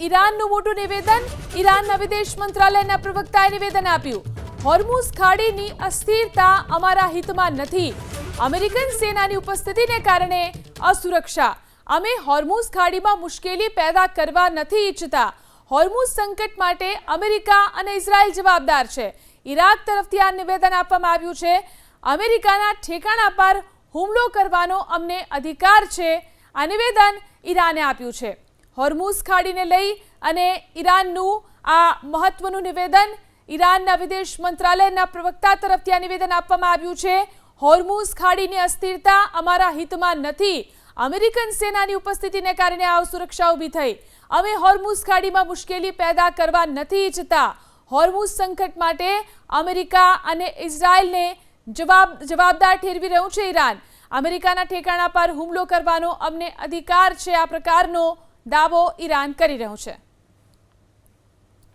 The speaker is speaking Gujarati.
ઈરાનનું મોટું નિવેદન। ઈરાનના વિદેશ મંત્રાલયના પ્રવક્તાએ નિવેદન આપ્યું, હોર્મુઝ ખાડીની અસ્થિરતા અમારા હિતમાં નથી। અમેરિકન સેનાની ઉપસ્થિતિને કારણે અસુરક્ષા। અમે હોર્મુઝ ખાડીમાં મુશ્કેલી પેદા કરવા નથી ઈચ્છતા। હોર્મુઝ સંકટ માટે અમેરિકા અને ઇઝરાયલ જવાબદાર છે। ઈરાક તરફથી આ નિવેદન આપવામાં આવ્યું છે। અમેરિકાના ઠેકાણા પર હુમલો કરવાનો અમને અધિકાર છે, આ નિવેદન ઈરાને આપ્યું છે। હોર્મુઝ ખાડીને લઈ અને ઈરાનનું આ મહત્વનું નિવેદન, ઈરાનના વિદેશ મંત્રાલયના પ્રવક્તા તરફથી આ નિવેદન આપવામાં આવ્યું છે। હોર્મુઝ ખાડીની અસ્થિરતા અમારા હિતમાં નથી। અમેરિકન સેનાની ઉપસ્થિતિને કારણે આ સુરક્ષા ઊભી થઈ। અમે હોર્મુઝ ખાડીમાં મુશ્કેલી પેદા કરવા નથી ઈચ્છતા। હોર્મુઝ સંકટ માટે અમેરિકા અને ઇઝરાયલને જવાબદાર ઠેરવી રહ્યું છે ઈરાન। અમેરિકાના ઠેકાણા પર હુમલો કરવાનો અમને અધિકાર છે, આ પ્રકારનો દાવો ઈરાન કરી રહ્યું છે।